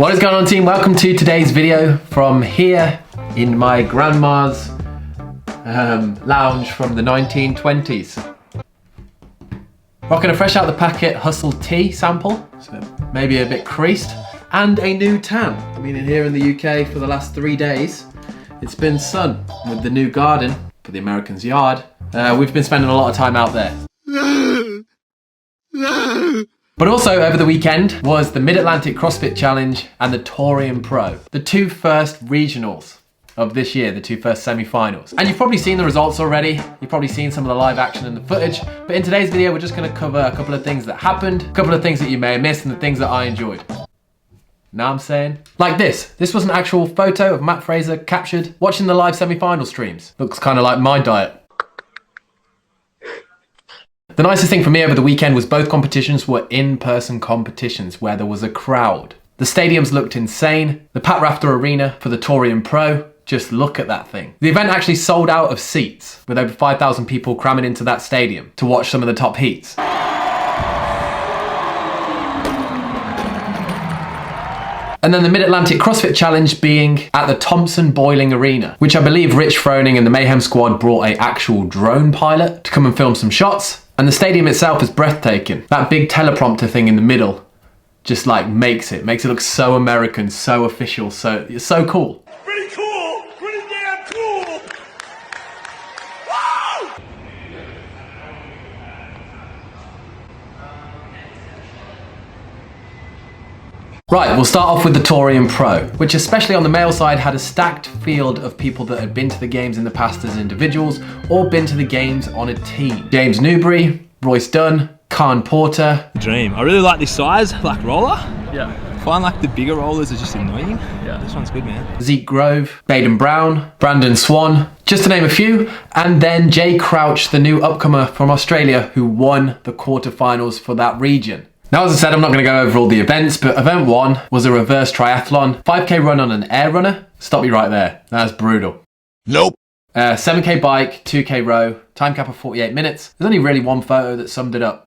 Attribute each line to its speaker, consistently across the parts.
Speaker 1: What is going on, team? Welcome to today's video from here in my grandma's lounge from the 1920s. Rocking a fresh out the packet Hustle tea sample, so maybe a bit creased, and a new tan. I've been in here in the UK for the last 3 days. It's been sun with the new garden for the Americans' yard. We've been spending a lot of time out there. But also over the weekend was the MidAtlantic CrossFit Challenge and the Tauren Pro, the two first regionals of this year, the two first semi-finals. And you've probably seen the results already, you've probably seen some of the live action and the footage, but in today's video we're just going to cover a couple of things that happened, a couple of things that you may have missed, and the things that I enjoyed. Know what I'm saying? Like this was an actual photo of Matt Fraser captured watching the live semi-final streams. Looks kind of like my diet. The nicest thing for me over the weekend was both competitions were in-person competitions where there was a crowd. The stadiums looked insane. The Pat Rafter Arena for the Tauren Pro, just look at that thing. The event actually sold out of seats with over 5,000 people cramming into that stadium to watch some of the top heats. And then the MidAtlantic CrossFit Challenge being at the Thompson Boiling Arena, which I believe Rich Froning and the Mayhem Squad brought an actual drone pilot to come and film some shots. And the stadium itself is breathtaking. That big teleprompter thing in the middle just like makes it look so American, so official, so it's so cool.
Speaker 2: Pretty cool, pretty damn cool. Woo!
Speaker 1: Right, we'll start off with the Tauren Pro, which especially on the male side had a stacked field of people that had been to the games in the past as individuals or been to the games on a team. James Newbury, Royce Dunn, Khan Porter.
Speaker 3: Dream. I really like this size, black roller.
Speaker 1: Yeah.
Speaker 3: I find like the bigger rollers are just annoying. Yeah. This one's good, man.
Speaker 1: Zeke Grove, Baden Brown, Brandon Swan, just to name a few. And then Jay Crouch, the new upcomer from Australia who won the quarterfinals for that region. Now, as I said, I'm not going to go over all the events, but event 1 was a reverse triathlon, 5K run on an air runner. Stop you right there. That's brutal.
Speaker 2: Nope.
Speaker 1: 7K bike, 2K row, time cap of 48 minutes. There's only really one photo that summed it up.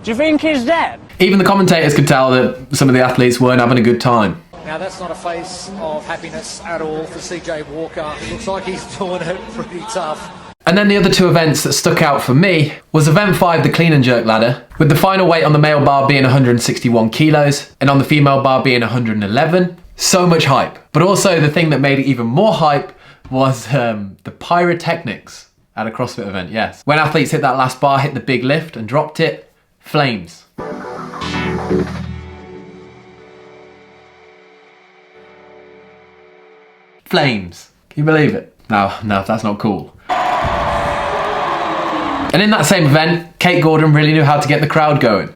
Speaker 4: Do you think he's dead?
Speaker 1: Even the commentators could tell that some of the athletes weren't having a good time.
Speaker 5: Now that's not a face of happiness at all for CJ Walker. It looks like he's doing it pretty tough.
Speaker 1: And then the other two events that stuck out for me was event 5, the clean and jerk ladder, with the final weight on the male bar being 161 kilos and on the female bar being 111. So much hype. But also the thing that made it even more hype was the pyrotechnics at a CrossFit event, yes. When athletes hit that last bar, hit the big lift and dropped it, flames. Flames. Can you believe it? No, that's not cool. And in that same event, Kate Gordon really knew how to get the crowd going.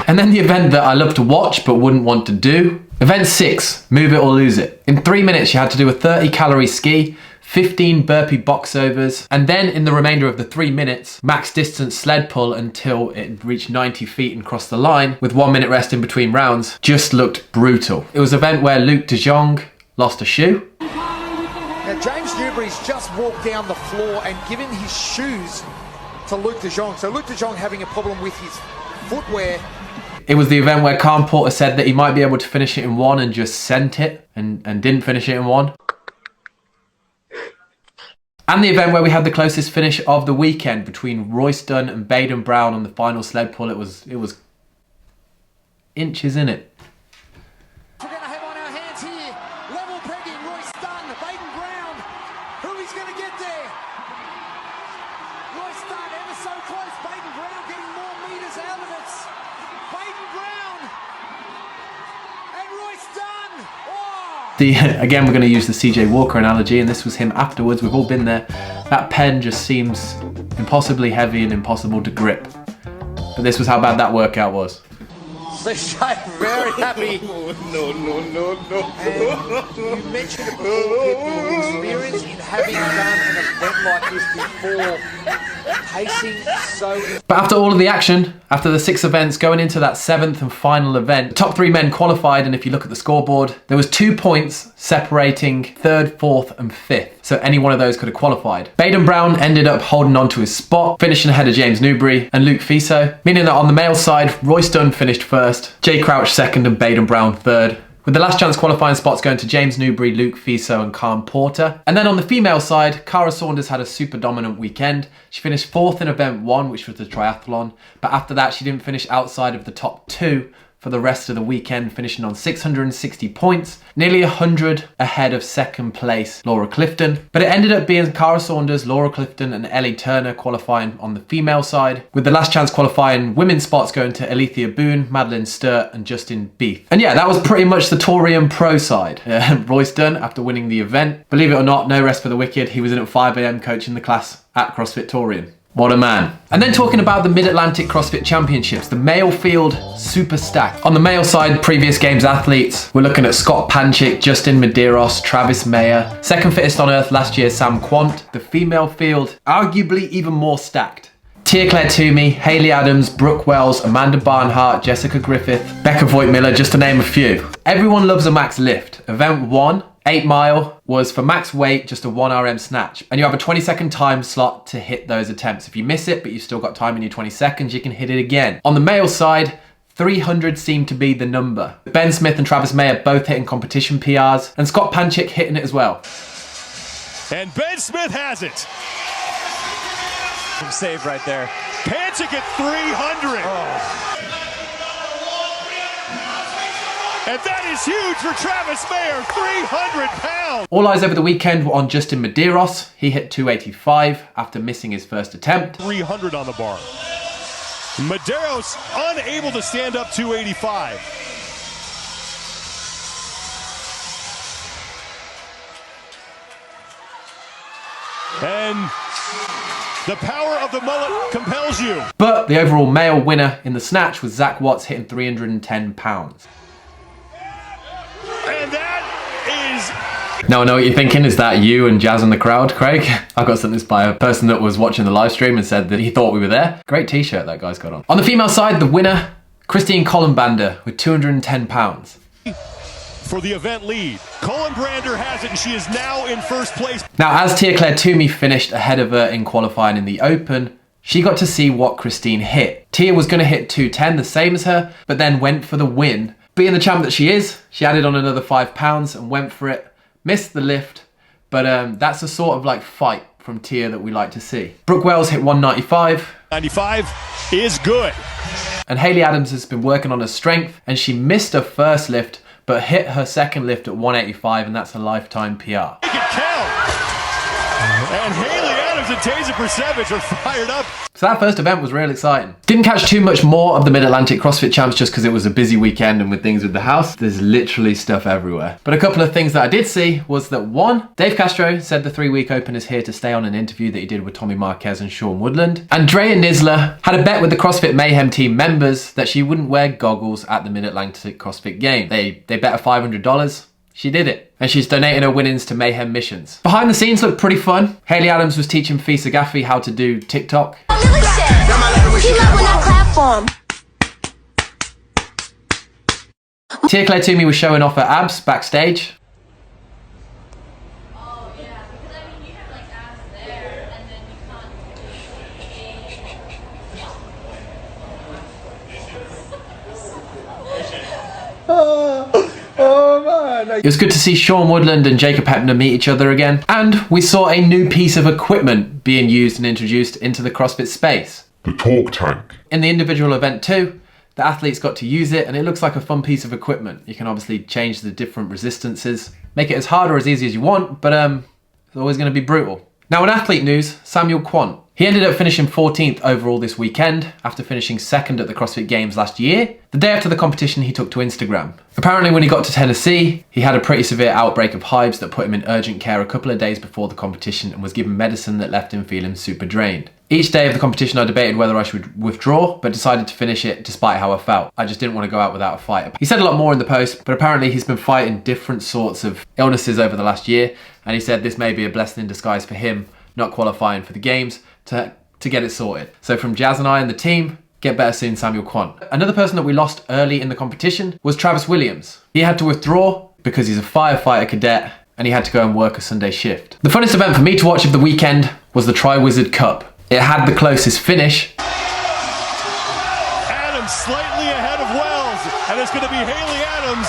Speaker 1: And then the event that I love to watch but wouldn't want to do. Event 6, move it or lose it. In 3 minutes you had to do a 30-calorie ski, 15 burpee box overs, and then in the remainder of the 3 minutes, max distance sled pull until it reached 90 feet and crossed the line with 1 minute rest in between rounds. Just looked brutal. It was an event where Luke de Jong lost a shoe.
Speaker 5: Now James Newbury's just walked down the floor and given his shoes to Luke de Jong. So Luke de Jong having a problem with his footwear.
Speaker 1: It was the event where Khan Porter said that he might be able to finish it in 1 and just sent it and didn't finish it in 1. And the event where we had the closest finish of the weekend between Royce Dunn and Baden Brown on the final sled pull. It was inches in it.
Speaker 5: We're going to have on our hands here, level pegging Royce Dunn, Baden Brown. Who is going to get there? Royce Dunn ever so close, Baden Brown getting more meters out of it. Baden Brown and Royce Dunn. Oh!
Speaker 1: Again, we're going to use the CJ Walker analogy, and this was him afterwards. We've all been there. That pen just seems impossibly heavy and impossible to grip. But this was how bad that workout was.
Speaker 5: The shape very happy.
Speaker 2: No.
Speaker 5: You mentioned it before, people, experience in having done an event like this before. Pacing so...
Speaker 1: But after all of the action, after the 6 events going into that 7th and final event, the top 3 men qualified, and if you look at the scoreboard, there was 2 points separating 3rd, 4th and 5th. So any one of those could have qualified. Baden Brown ended up holding on to his spot, finishing ahead of James Newbury and Luke Fiso, meaning that on the male side, Royce Dunn finished 1st, Jay Crouch 2nd and Baden Brown 3rd. With the last chance qualifying spots going to James Newbury, Luke Fiso and Calm Porter. And then on the female side, Cara Saunders had a super dominant weekend. She finished 4th in event 1, which was the triathlon. But after that, she didn't finish outside of the top 2 for the rest of the weekend, finishing on 660 points, nearly 100 ahead of 2nd place Laura Clifton. But it ended up being Cara Saunders, Laura Clifton and Ellie Turner qualifying on the female side, with the last chance qualifying women's spots going to Alethea Boone, Madeline Sturt and Justin Beath. And yeah, that was pretty much the Tauren Pro side. Royce Dunn, after winning the event, believe it or not, no rest for the wicked. He was in at 5 AM coaching the class at CrossFit Tauren. What a man. And then talking about the MidAtlantic CrossFit Championships, the male field super stacked. On the male side, previous games athletes, we're looking at Scott Panchik, Justin Medeiros, Travis Mayer, 2nd fittest on earth last year, Sam Quant. The female field, arguably even more stacked. Tia Claire Toomey, Hayley Adams, Brooke Wells, Amanda Barnhart, Jessica Griffith, Becca Voigt-Miller, just to name a few. Everyone loves a max lift. Event 1, 8 mile, was for max weight, just a 1 RM snatch. And you have a 20-second time slot to hit those attempts. If you miss it, but you've still got time in your 20 seconds, you can hit it again. On the male side, 300 seemed to be the number. Ben Smith and Travis Mayer both hitting competition PRs, and Scott Panchik hitting it as well.
Speaker 2: And Ben Smith has it.
Speaker 6: Save right there.
Speaker 2: Panchik at 300.
Speaker 6: Oh.
Speaker 2: And that is huge for Travis Mayer, 300 pounds.
Speaker 1: All eyes over the weekend were on Justin Medeiros. He hit 285 after missing his first attempt.
Speaker 2: 300 on the bar. Medeiros unable to stand up 285. And the power of the mullet compels you.
Speaker 1: But the overall male winner in the snatch was Zach Watts hitting 310 pounds.
Speaker 2: And that is...
Speaker 1: Now I know what you're thinking, is that you and Jazz in the crowd, Craig? I got sent this by a person that was watching the live stream and said that he thought we were there. Great t-shirt that guy's got on. On the female side, the winner, Christine Collenbander with 210 pounds.
Speaker 2: For the event lead, Collenbander has it and she is now in 1st place.
Speaker 1: Now as Tia Claire Toomey finished ahead of her in qualifying in the Open, she got to see what Christine hit. Tia was going to hit 210, the same as her, but then went for the win. Being the champ that she is, she added on another 5 pounds and went for it. Missed the lift, but that's the sort of like fight from Tia that we like to see. Brooke Wells hit 195.
Speaker 2: 95 is good.
Speaker 1: And Hayley Adams has been working on her strength, and she missed her first lift, but hit her second lift at 185, and that's a lifetime PR.
Speaker 2: Make it count. And Hayley Adams and Taser Persevich are fired up.
Speaker 1: So that first event was real exciting. Didn't catch too much more of the MidAtlantic CrossFit Champs just because it was a busy weekend, and with things with the house, there's literally stuff everywhere. But a couple of things that I did see was that 1, Dave Castro said the 3-week Open is here to stay on an interview that he did with Tommy Marquez and Sean Woodland. And Drea Nisler had a bet with the CrossFit Mayhem team members that she wouldn't wear goggles at the MidAtlantic CrossFit game. They bet her $500. She did it. And she's donating her winnings to Mayhem Missions. Behind the scenes looked pretty fun. Hayley Adams was teaching Fisa Gaffey how to do TikTok.
Speaker 7: He love when I clap for him.
Speaker 1: Tia Claire Toomey was showing off her abs backstage.
Speaker 8: Oh yeah, because I mean you have like abs there and then you
Speaker 1: It was good to see Sean Woodland and Jacob Hepner meet each other again. And we saw a new piece of equipment being used and introduced into the CrossFit space.
Speaker 9: The Talk Tank.
Speaker 1: In the individual event too, the athletes got to use it, and it looks like a fun piece of equipment. You can obviously change the different resistances, make it as hard or as easy as you want, but it's always going to be brutal. Now in athlete news, Samuel Quant. He ended up finishing 14th overall this weekend after finishing 2nd at the CrossFit Games last year. The day after the competition, he took to Instagram. Apparently when he got to Tennessee, he had a pretty severe outbreak of hives that put him in urgent care a couple of days before the competition and was given medicine that left him feeling super drained. Each day of the competition I debated whether I should withdraw, but decided to finish it despite how I felt. I just didn't want to go out without a fight. He said a lot more in the post, but apparently he's been fighting different sorts of illnesses over the last year, and he said this may be a blessing in disguise for him not qualifying for the games to get it sorted. So from Jazz and I and the team, get better soon, Samuel Kwon. Another person that we lost early in the competition was Travis Williams. He had to withdraw because he's a firefighter cadet and he had to go and work a Sunday shift. The funnest event for me to watch of the weekend was the Tri-Wizard Cup. It had the closest finish.
Speaker 2: Adams slightly ahead of Wells, and it's going to be Haley Adams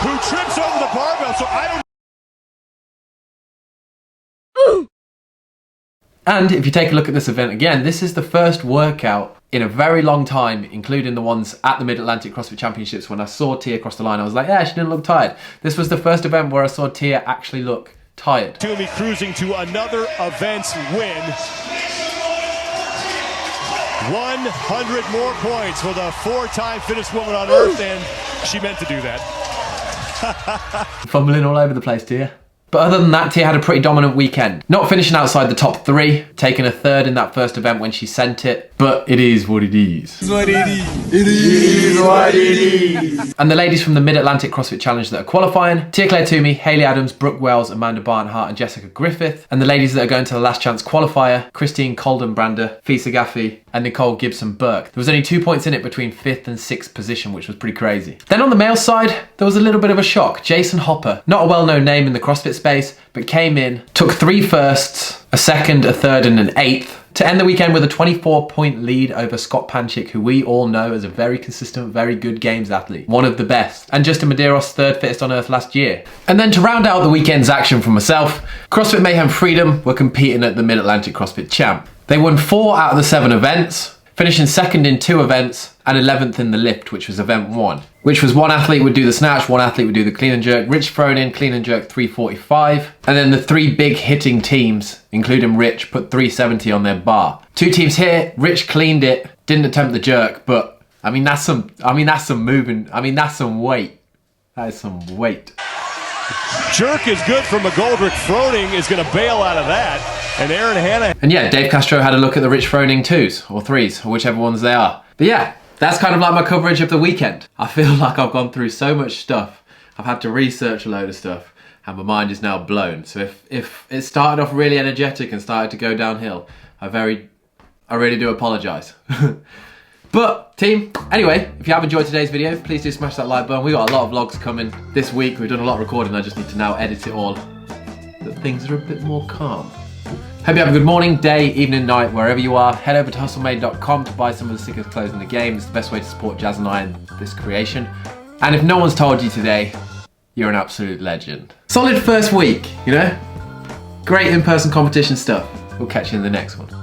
Speaker 2: who trips over the barbell. So I don't.
Speaker 1: And if you take a look at this event again, this is the first workout in a very long time, including the ones at the MidAtlantic CrossFit Championships. When I saw Tia cross the line, I was like, yeah, she didn't look tired. This was the first event where I saw Tia actually look tired.
Speaker 2: Toomey cruising to another event's win. 100 more points for the 4-time fittest woman on earth, and she meant to do that.
Speaker 1: Fumbling all over the place, Tia. But other than that, Tia had a pretty dominant weekend. Not finishing outside the top 3, taking a 3rd in that first event when she sent it, but it is what it is. And the ladies from the Mid-Atlantic CrossFit Challenge that are qualifying, Tia Claire Toomey, Hayley Adams, Brooke Wells, Amanda Barnhart and Jessica Griffith. And the ladies that are going to the last chance qualifier, Christine Colden-Brander, Fisa Gaffey and Nicole Gibson-Burke. There was only 2 points in it between 5th and 6th position, which was pretty crazy. Then on the male side, there was a little bit of a shock. Jason Hopper, not a well-known name in the CrossFit space, but came in, took 3 firsts, a 2nd, a 3rd and an 8th, to end the weekend with a 24-point lead over Scott Panchik, who we all know as a very consistent, very good games athlete. One of the best. And Justin Medeiros, 3rd fittest on earth last year. And then to round out the weekend's action for myself, CrossFit Mayhem Freedom were competing at the Mid-Atlantic CrossFit Champ. They won 4 out of the 7 events, finishing 2nd in 2 events and 11th in the lift, which was event 1. Which was 1 athlete would do the snatch, 1 athlete would do the clean and jerk, Rich thrown in, clean and jerk 345. And then the 3 big hitting teams, including Rich, put 370 on their bar. 2 teams here, Rich cleaned it, didn't attempt the jerk, but that's some moving, that's some weight. That is some weight.
Speaker 2: Jerk is good for McGoldrick. Froning is going to bail out of that. And Aaron Hanna.
Speaker 1: And yeah, Dave Castro had a look at the Rich Froning 2s or 3s, or whichever ones they are. But yeah, that's kind of like my coverage of the weekend. I feel like I've gone through so much stuff. I've had to research a load of stuff and my mind is now blown. So if it started off really energetic and started to go downhill, I really do apologise. But team, anyway, if you have enjoyed today's video, please do smash that like button. We've got a lot of vlogs coming this week. We've done a lot of recording. I just need to now edit it all so that things are a bit more calm. Hope you have a good morning, day, evening, night, wherever you are. Head over to hustlemade.com to buy some of the sickest clothes in the game. It's the best way to support Jazz and I in this creation. And if no one's told you today, you're an absolute legend. Solid first week, you know? Great in-person competition stuff. We'll catch you in the next one.